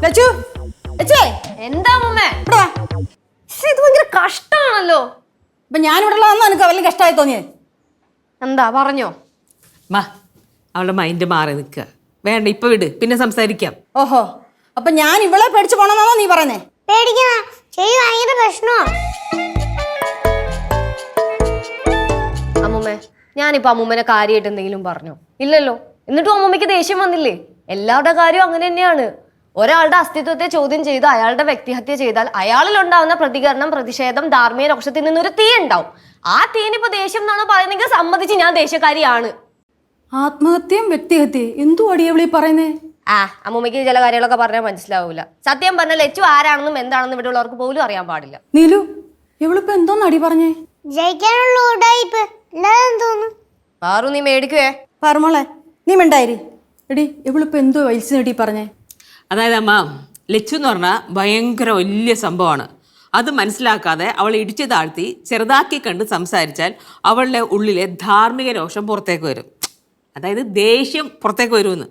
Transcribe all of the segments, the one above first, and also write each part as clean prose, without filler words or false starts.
ലച്ചു, ലച്ചുവേ, എന്താ അമ്മൂമ്മേ? ഇവിടെ വാ. ഇത് ഭയങ്കര കഷ്ടമാണല്ലോ. ഇപ്പൊ ഞാനിവിടെ ഉള്ളതെന്ന് എനിക്ക് വലിയ കഷ്ടമായി തോന്നിയത്. എന്താ പറഞ്ഞോ? മാ അവളുടെ മൈൻഡ് മാറി നിൽക്കുക. വേണ്ട, ഇപ്പൊ വിട്, പിന്നെ സംസാരിക്കാം. ഓഹോ, അപ്പൊ ഞാൻ ഇവളെ പേടിച്ചു പോണെന്നാണോ നീ പറയുന്നേ? പേടിക്കണ ശരി, ഭയങ്കര പ്രശ്നമാ. അമ്മൂമ്മേ, ഞാനിപ്പോ അമ്മൂമ്മനെ കാര്യമായിട്ട് എന്തെങ്കിലും പറഞ്ഞോ? ഇല്ലല്ലോ. എന്നിട്ടും അമ്മൂമ്മയ്ക്ക് ദേഷ്യം വന്നില്ലേ? എല്ലാവരുടെ കാര്യവും അങ്ങനെ തന്നെയാണ്. ഒരാളുടെ അസ്തിത്വത്തെ ചോദ്യം ചെയ്ത് അയാളുടെ വ്യക്തിഹത്യ ചെയ്താൽ അയാളിൽ ഉണ്ടാവുന്ന പ്രതികരണം, പ്രതിഷേധം, ധാർമ്മിക രോക്ഷത്തിൽ നിന്നൊരു തീ ഉണ്ടാവും. ആ തീനിപ്പോ ദേഷ്യം എന്നാണ് പറയുന്നെങ്കിൽ സമ്മതിച്ച് ഞാൻ ദേഷ്യക്കാരിയാണ്. ആത്മഹത്യയും വ്യക്തിഹത്യയും എന്തു അടിയവിളി പറയുന്നേ? അമ്മൂമ്മയ്ക്ക് ചില കാര്യങ്ങളൊക്കെ പറഞ്ഞാൽ മനസ്സിലാവൂല. സത്യം പറഞ്ഞാൽ ലച്ചു ആരാണെന്നും എന്താണെന്നും ഇവിടെ ഉള്ളവർക്ക് പോലും അറിയാൻ പാടില്ല. നീലു, ഇവളിപ്പോ എന്തോന്ന് അടി പറഞ്ഞേ? ജയിക്കാനുള്ള ഉടായിപ്പ് എന്താന്ന് തോന്നുന്നു. പാറു, നീ മേടിക്കുവേ? പറമോളെ, നീ മിണ്ടായിരി. എടി, ഇവളിപ്പോ എന്തോ വയസ്സ് നേടി പറഞ്ഞേ? അതായത് അമ്മ, ലച്ചു എന്ന് പറഞ്ഞാൽ ഭയങ്കര വലിയ സംഭവമാണ്. അത് മനസ്സിലാക്കാതെ അവൾ ഇടിച്ചു താഴ്ത്തി ചെറുതാക്കി കണ്ട് സംസാരിച്ചാൽ അവളുടെ ഉള്ളിലെ ധാർമ്മിക രോഷം പുറത്തേക്ക് വരും. അതായത് ദേഷ്യം പുറത്തേക്ക് വരുമെന്ന്.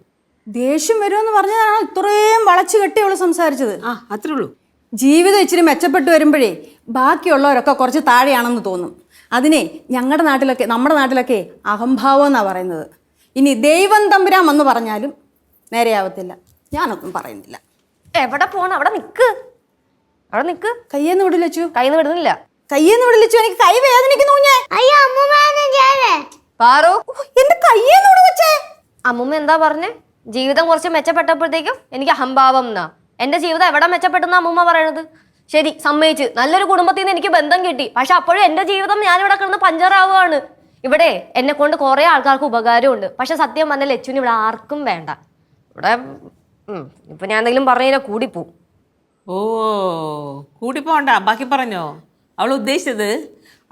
ദേഷ്യം വരുമെന്ന് പറഞ്ഞതാണ് ഇത്രയും വളച്ചു കെട്ടി അവള് സംസാരിച്ചത്. അത്രേ ഉള്ളൂ. ജീവിതം ഇച്ചിരി മെച്ചപ്പെട്ടു വരുമ്പോഴേ ബാക്കിയുള്ളവരൊക്കെ കുറച്ച് താഴെയാണെന്ന് തോന്നും. അതിനെ ഞങ്ങളുടെ നാട്ടിലൊക്കെ, നമ്മുടെ നാട്ടിലൊക്കെ അഹംഭാവം എന്നാണ് പറയുന്നത്. ഇനി ദൈവം തമ്പുരാൻ എന്ന് പറഞ്ഞാലും നേരെയാവത്തില്ല. ഞാനൊന്നും പറയുന്നില്ല. എവിടെ പോണം? അവിടെ നിക്ക്, അവിടെ നിക്ക്. കയ്യെന്ന് വിടില്ലച്ചു. കയ്യിന്ന് വിടുന്നില്ല. കയ്യെന്ന് വിടില്ലച്ചു, എനിക്ക് കൈ വേദനിക്കുന്നു. അയ്യോ അമ്മൂമ്മ ചെയ്യേ. പാറു, എന്റെ കയ്യെന്ന് വിട് വെച്ചേ. അമ്മൂമ്മ എന്താ പറഞ്ഞേ? ജീവിതം കുറച്ച് മെച്ചപ്പെട്ടപ്പോഴത്തേക്കും എനിക്ക് അഹംഭാവം എന്നാ. എന്റെ ജീവിതം എവിടെ മെച്ചപ്പെട്ടെന്നാ അമ്മൂമ്മ പറയണത്? ശരി, സമ്മതിച്ച്, നല്ലൊരു കുടുംബത്തിൽ നിന്ന് എനിക്ക് ബന്ധം കിട്ടി. പക്ഷെ അപ്പോഴും എന്റെ ജീവിതം ഞാനിവിടെ കിടന്ന് പഞ്ചറാവുകയാണ്. ഇവിടെ എന്നെ കൊണ്ട് കുറെ ആൾക്കാർക്ക് ഉപകാരമുണ്ട്. പക്ഷെ സത്യം പറഞ്ഞാൽ ലച്ചുവിന് ഇവിടെ ആർക്കും വേണ്ട. ഇവിടെ ഇപ്പൊ ഞാൻ എന്തെങ്കിലും പറഞ്ഞു കഴിഞ്ഞാൽ കൂടിപ്പോവും. ഓ, കൂടിപ്പോണ്ട, ബാക്കി പറഞ്ഞോ. അവൾ ഉദ്ദേശിച്ചത്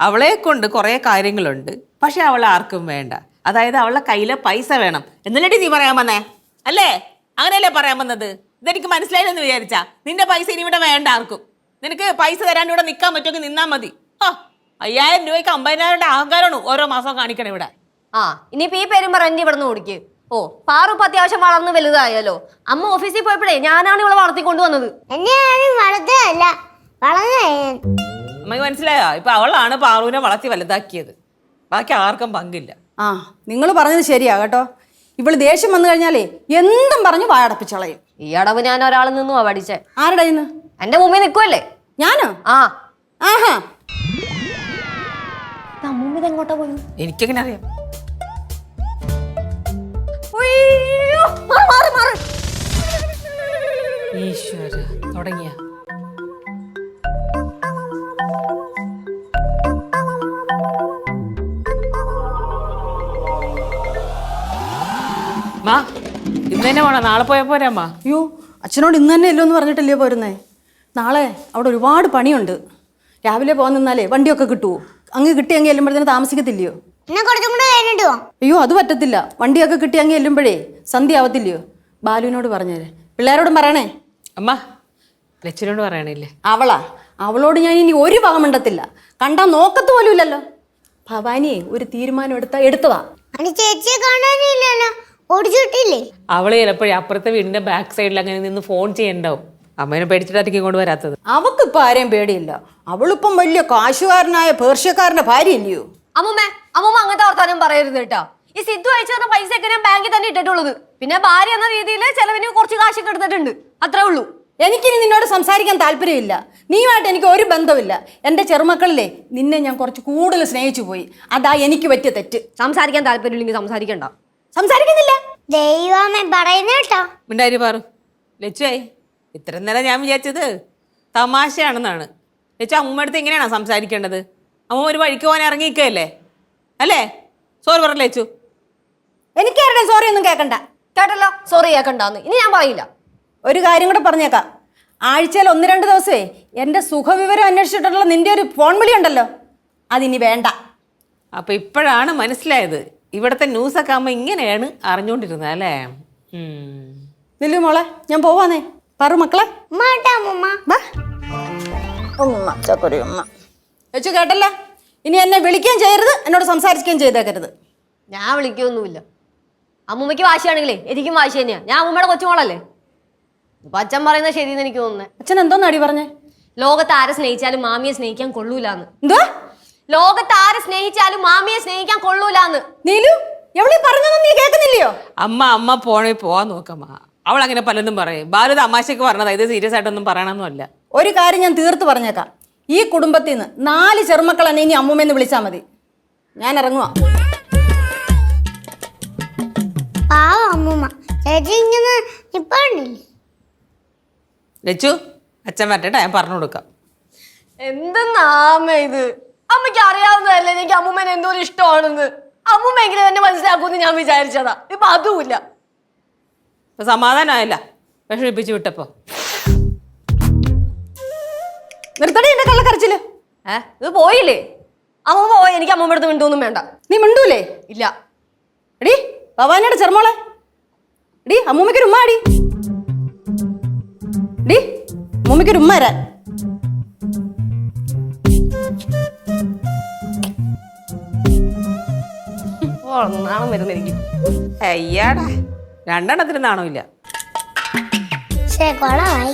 അവളെ കൊണ്ട് കുറേ കാര്യങ്ങളുണ്ട്, പക്ഷെ അവൾ ആർക്കും വേണ്ട. അതായത് അവളുടെ കയ്യിലെ പൈസ വേണം എന്നല്ലേ നീ പറയാൻ വന്നേ? അല്ലേ? അങ്ങനെയല്ലേ പറയാൻ വന്നത്? ഇതെനിക്ക് മനസ്സിലായില്ലെന്ന് വിചാരിച്ചാ? നിന്റെ പൈസ ഇനി ഇവിടെ വേണ്ട ആർക്കും. നിനക്ക് പൈസ തരാൻ ഇവിടെ നിൽക്കാൻ പറ്റുമെങ്കിൽ നിന്നാ മതി. 5000 രൂപയ്ക്ക് 50,000 ആൾക്കാരാണ് ഓരോ മാസം കാണിക്കണം ഇവിടെ. ഇനിയിപ്പോ ഈ പേരും പറഞ്ഞ് ഇവിടെ നിന്ന് ഓടിക്ക്. ഓ, പാറു ഇപ്പൊ അത്യാവശ്യം വളർന്ന് വലുതായാലോ. അമ്മ ഓഫീസിൽ പോയപ്പോഴേ ഞാനാണ് ഇവിടെ വളർത്തിക്കൊണ്ടു വന്നത്. എന്നെ ആരും വളർത്തല്ല, വളർന്നേ. അമ്മയ്ക്ക് മനസ്സിലായോ? ഇപ്പൊ അവളാണ് പാറുവിനെ വളർത്തി വലുതാക്കിയത്. ബാക്കി ആർക്കും പങ്കില്ല. നിങ്ങൾ പറഞ്ഞത് ശരിയാ കേട്ടോ. ഇവള് ദേഷ്യം വന്നു കഴിഞ്ഞാലേ എന്തും പറഞ്ഞു വായടപ്പിച്ചളയും. ഈ അടവ് ഞാൻ ഒരാളിൽ നിന്നുവാ പഠിച്ചേ. ആരുടെ ഇന്ന്? എന്റെ മുമ്പിൽ നിൽക്കുവല്ലേ. ഞാനോ? ആഹാ, അമ്മൂമ്മ എങ്ങോട്ടാ പോയി? എനിക്കെങ്ങനെ അറിയാം? ഈശ്വര, തുടങ്ങിയ മാ, ഇന്ന് തന്നെ വേണം, നാളെ പോയാൽ പോരാമ്മാ? അയ്യോ, അച്ഛനോട് ഇന്ന് തന്നെ ഇല്ലോ എന്ന് പറഞ്ഞിട്ടല്ലേ പോരുന്നേ. നാളെ അവിടെ ഒരുപാട് പണിയുണ്ട്. രാവിലെ പോകാൻ നിന്നാലേ വണ്ടിയൊക്കെ കിട്ടുമോ? അങ്ങ് കിട്ടിയെങ്കിൽ എല്ലുമ്പോഴത്തേന് താമസിക്കത്തില്ലയോ? എന്നാ കുറച്ചും കൂടെ കഴിഞ്ഞിട്ടോ? അയ്യോ, അത് പറ്റത്തില്ല. വണ്ടിയൊക്കെ കിട്ടിയെങ്കിൽ എല്ലുമ്പോഴേ സന്ധ്യ ആവത്തില്ലയോ? ബാലുവിനോട് പറഞ്ഞേരെ, പിള്ളേരോടും പറയണേ. അമ്മ, ലച്ചുനോട് പറയണില്ലേ? അവളോട് ഞാൻ ഇനി ഒരു വകമുണ്ടത്തില്ല. കണ്ടാ നോക്കത്ത് പോലും ഇല്ലല്ലോ. ഭവാനിയെ ഒരു തീരുമാനം എടുത്തതാ. ചേച്ചിയെ കാണാനില്ലല്ലോ, ഓടിച്ചിട്ടില്ലേ? അവള് ചിലപ്പോഴേ അപ്പുറത്തെ വീടിന്റെ ബാക്ക് സൈഡിൽ അങ്ങനെ നിന്ന് ഫോൺ ചെയ്യണ്ടാവും. അമ്മേനെ പേടിച്ചിട്ടായിരിക്കും ഇങ്ങോട്ട് വരാത്തത്. അവക്കിപ്പോ ആരെയും പേടിയില്ല. അവളിപ്പം വലിയ കാശുകാരനായ പേർഷ്യക്കാരന്റെ ഭാര്യ ഇല്ലയോ? അമ്മൂമ്മ അങ്ങനത്തെ വർത്താനം പറയരുത് കേട്ടാ. ഈ സിദ്ധു അയച്ചു തന്ന പൈസ ഒക്കെ ഞാൻ ബാങ്കിൽ തന്നെ ഇട്ടിട്ടുള്ളത്. പിന്നെ ഭാര്യ എന്ന രീതിയിൽ ചെലവിന് കുറച്ച് കാശൊക്കെ എടുത്തിട്ടുണ്ട്, അത്രേ ഉള്ളൂ. എനിക്കിനി നിന്നോട് സംസാരിക്കാൻ താല്പര്യമില്ല. നീയുമായിട്ട് എനിക്ക് ഒരു ബന്ധമില്ല. എൻ്റെ ചെറുമക്കളിലെ നിന്നെ ഞാൻ കുറച്ച് കൂടുതൽ സ്നേഹിച്ചു പോയി. അതാ എനിക്ക് പറ്റിയ തെറ്റ്. സംസാരിക്കാൻ താല്പര്യമില്ലെങ്കിൽ സംസാരിക്കണ്ട. സംസാരിക്കുന്നില്ല. ദൈവമേ പറയുന്ന കേട്ടോ. മിണ്ടായി പാറു. ലച്ചുവായി, ഇത്ര നേരം ഞാൻ വിചാരിച്ചത് തമാശയാണെന്നാണ്. ലച്ചു അമ്മൂമ്മ അടുത്ത് എങ്ങനെയാണോ സംസാരിക്കേണ്ടത്? അമ്മ ഒരു വഴിക്ക് പോകാൻ ഇറങ്ങിയിരിക്കുകയല്ലേ അല്ലേ? സോറി പറഞ്ഞ ലച്ചു. എനിക്കാരുടെ സോറി ഒന്നും കേൾക്കണ്ട. കേട്ടല്ലോ, സോറി കേൾക്കണ്ടെന്ന്. ഇനി ഞാൻ പറയില്ല. ഒരു കാര്യം കൂടെ പറഞ്ഞേക്കാം. ആഴ്ചയിൽ 1-2 ദിവസമേ എൻ്റെ സുഖവിവരം അന്വേഷിച്ചിട്ടുള്ള നിന്റെ ഒരു ഫോൺ വിളി ഉണ്ടല്ലോ, അതിനി വേണ്ട. അപ്പൊ ഇപ്പോഴാണ് മനസ്സിലായത് ഇവിടുത്തെ ന്യൂസൊക്കെ അമ്മ ഇങ്ങനെയാണ് അറിഞ്ഞുകൊണ്ടിരുന്നത് അല്ലേ? നില്ലു മോളെ, ഞാൻ പോവാന്നേ. പറു മക്കളെ. വെച്ചു കേട്ടല്ല. ഇനി എന്നെ വിളിക്കുകയും ചെയ്യരുത്, എന്നോട് സംസാരിക്കുകയും ചെയ്തേക്കരുത്. ഞാൻ വിളിക്കൊന്നുമില്ല. അമ്മൂമ്മയ്ക്ക് വാശിയാണെങ്കിലേ എനിക്കും വാശി തന്നെയാ. ഞാൻ അമ്മൂമ്മയുടെ കൊച്ചുമോളല്ലേ. ഇപ്പൊ അച്ഛൻ പറയുന്നത് ശരിയെന്ന് എനിക്ക് തോന്നുന്നത്. അച്ഛൻ എന്തോന്നാടി പറഞ്ഞേ? ലോകത്ത് ആരെ സ്നേഹിച്ചാലും മാമിയെ സ്നേഹിക്കാൻ കൊള്ളൂലാന്ന്. എന്തോ? ലോകത്ത് ആരെ സ്നേഹിച്ചാലും മാമിയെ സ്നേഹിക്കാൻ കൊള്ളൂലാന്ന്. നീലു, എവളീ പറഞ്ഞതൊന്നും നീ കേൾക്കുന്നില്ലയോ? അമ്മ പോണേ പോവാൻ നോക്കമ്മ. അവൾ അങ്ങനെ പലതും പറയും. ബാലു തമാശക്ക് പറഞ്ഞതാ, ഇത് സീരിയസ് ആയിട്ടൊന്നും പറയണമെന്നല്ല. ഒരു കാര്യം ഞാൻ തീർത്ത് പറഞ്ഞേക്കാം. ഈ കുടുംബത്തിൽ നിന്ന് 4 ചെറുമക്കൾ എന്നെ ഇനി അമ്മൂമ്മയെന്ന് വിളിച്ചാൽ മതി. ഞാൻ ഇറങ്ങുവാ. പാവം അമ്മൂമ്മ. ചേച്ചി ഇങ്ങനെ നിപ്പാണ്ടില്ലേ? ലച്ചു, അച്ഛൻ വരട്ടെ, ഞാൻ പറഞ്ഞു കൊടുക്കാം. എന്തെന്നാമ ഇത്? അമ്മയ്ക്ക് അറിയാവുന്നതല്ലേ എനിക്ക് അമ്മൂമ്മേനെ എന്തോരം ഇഷ്ടമാണെന്ന്. അമ്മൂമ്മയെങ്കിലും എന്നെ മനസ്സിലാക്കുമെന്ന് ഞാൻ വിചാരിച്ചതാ. ഇപ്പൊ അതുമില്ല. ഇപ്പൊ സമാധാനമായല്ല വിഷമിപ്പിച്ചു വിട്ടപ്പോ. നിർത്തടി എന്റെ കള്ളക്കരച്ചില്. ഇത് പോയില്ലേ? അമ്മൂമ്മ പോയി. എനിക്ക് അമ്മൂമ്മ അടുത്ത് മിണ്ടൊന്നും വേണ്ട. നീ മിണ്ടൂലേ? ഇല്ല. എടി ഭവാനിയുടെ ചെറുമോളെ, എടി അമ്മൂമ്മയ്ക്കൊരു ഉമ്മ അടി. എടി അമ്മൂമ്മയ്ക്കൊരു ഉമ്മ തരാൻ. നാണം വരുന്ന എനിക്ക്. അയ്യാടാ, 2 എണ്ണത്തിന് നാണമില്ല. ശേ, കൊളമായി.